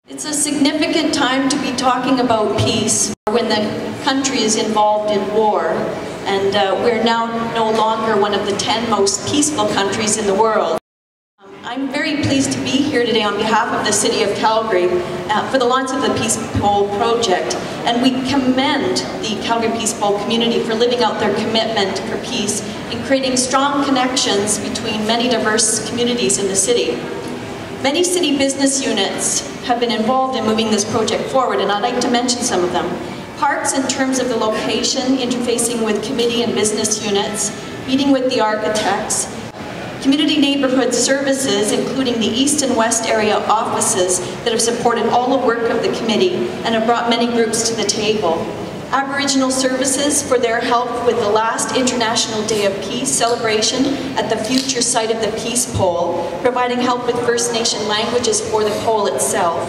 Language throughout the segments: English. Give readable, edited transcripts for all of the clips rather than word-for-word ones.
It's a significant time to be talking about peace when the country is involved in war, and we're now no longer one of the 10 most peaceful countries in the world. I'm very pleased to be here today on behalf of the City of Calgary for the launch of the Peace Pole project, and we commend the Calgary Peace Pole community for living out their commitment for peace and creating strong connections between many diverse communities in the city. Many city business units have been involved in moving this project forward, and I'd like to mention some of them. Parks in terms of the location, interfacing with committee and business units, meeting with the architects, community neighborhood services, including the East and West area offices that have supported all the work of the committee and have brought many groups to the table. Aboriginal services for their help with the last International Day of Peace celebration at the future site of the Peace Pole, providing help with First Nation languages for the pole itself.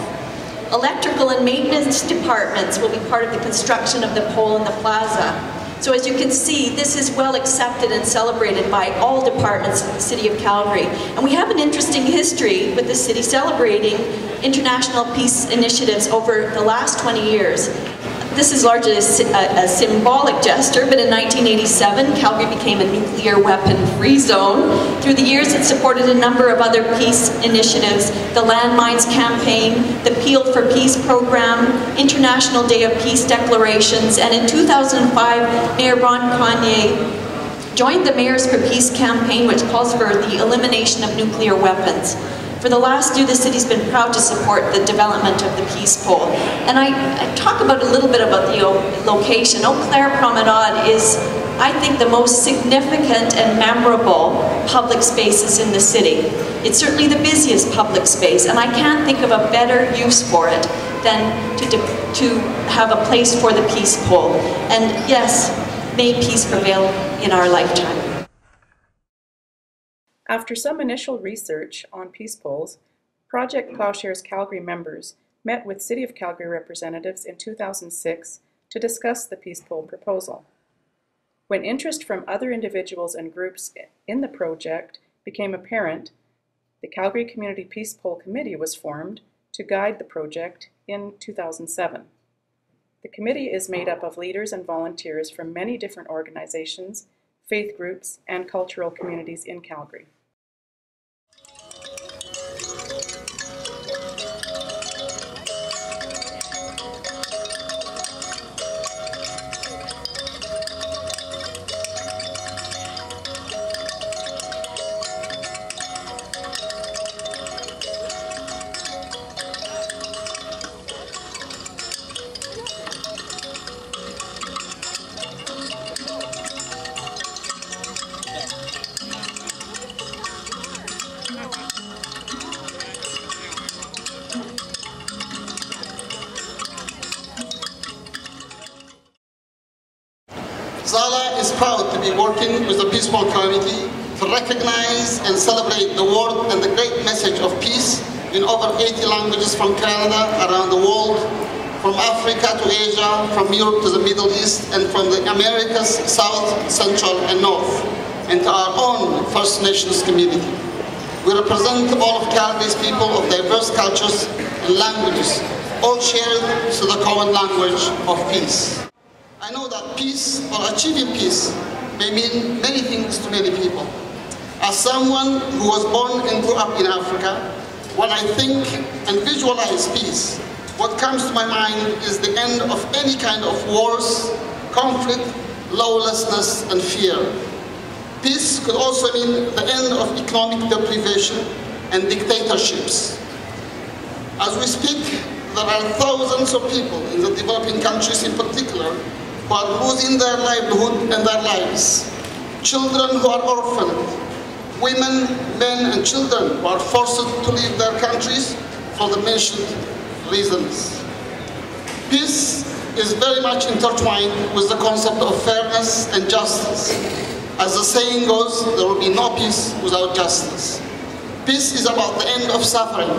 Electrical and maintenance departments will be part of the construction of the pole in the plaza. So as you can see, this is well accepted and celebrated by all departments of the City of Calgary. And we have an interesting history with the city celebrating international peace initiatives over the last 20 years. This is largely a symbolic gesture, but in 1987, Calgary became a nuclear weapon-free zone. Through the years, it supported a number of other peace initiatives, the Landmines Campaign, the Peel for Peace program, International Day of Peace declarations, and in 2005, Mayor Ron Kanye joined the Mayors for Peace campaign, which calls for the elimination of nuclear weapons. For the last year, the city's been proud to support the development of the Peace Pole. And I talk about a little bit about the location. Eau Claire Promenade is, I think, the most significant and memorable public spaces in the city. It's certainly the busiest public space, and I can't think of a better use for it than to have a place for the Peace Pole. And yes, may peace prevail in our lifetime. After some initial research on peace poles, Project Plowshares Calgary members met with City of Calgary representatives in 2006 to discuss the peace pole proposal. When interest from other individuals and groups in the project became apparent, the Calgary Community Peace Pole Committee was formed to guide the project in 2007. The committee is made up of leaders and volunteers from many different organizations, faith groups, and cultural communities in Calgary. Zala is proud to be working with the Peace Pole community to recognize and celebrate the word and the great message of peace in over 80 languages from Canada, around the world, from Africa to Asia, from Europe to the Middle East, and from the Americas, South, Central, and North, and to our own First Nations community. We represent all of Calgary's people of diverse cultures and languages, all shared through the common language of peace. I know that peace, or achieving peace, may mean many things to many people. As someone who was born and grew up in Africa, when I think and visualize peace, what comes to my mind is the end of any kind of wars, conflict, lawlessness, and fear. Peace could also mean the end of economic deprivation and dictatorships. As we speak, there are thousands of people in the developing countries in particular who are losing their livelihood and their lives. Children who are orphaned, women, men, and children who are forced to leave their countries for the mentioned reasons. Peace is very much intertwined with the concept of fairness and justice. As the saying goes, there will be no peace without justice. Peace is about the end of suffering,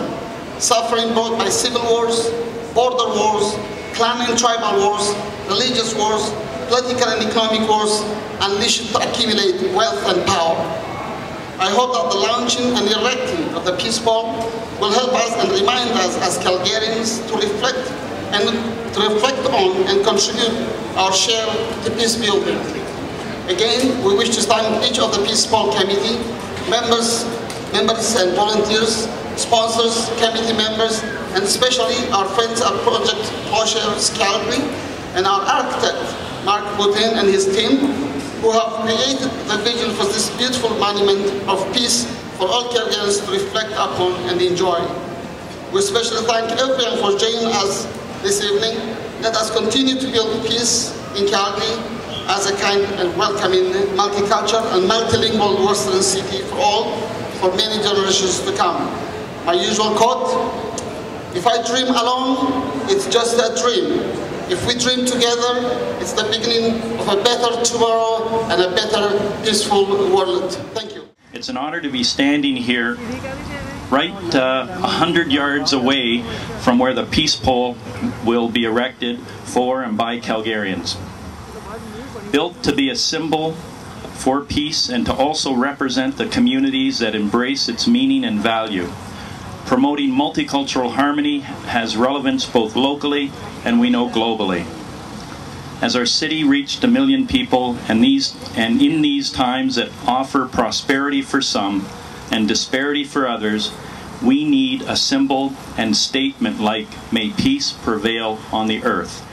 suffering brought by civil wars, border wars, clan and tribal wars, religious wars, political and economic wars, unleashed to accumulate wealth and power. I hope that the launching and erecting of the Peace Pole will help us and remind us as Calgarians to reflect on and contribute our share to peace building. Again, we wish to thank each of the Peace Pole Committee, members and volunteers, sponsors, committee members, and especially our friends at Project Plowshares Calgary and our architect, Mark Boutin and his team, who have created the vision for this beautiful monument of peace for all Calgarians to reflect upon and enjoy. We especially thank everyone for joining us this evening. Let us continue to build peace in Calgary as a kind and welcoming, multicultural and multilingual Western city for all, for many generations to come. My usual quote, if I dream alone, it's just a dream. If we dream together, it's the beginning of a better tomorrow and a better, peaceful world. Thank you. It's an honor to be standing here right 100 yards away from where the Peace Pole will be erected for and by Calgarians. Built to be a symbol for peace and to also represent the communities that embrace its meaning and value. Promoting multicultural harmony has relevance both locally and we know globally. As our city reached 1 million people and in these times that offer prosperity for some and disparity for others, we need a symbol and statement like, may peace prevail on the earth.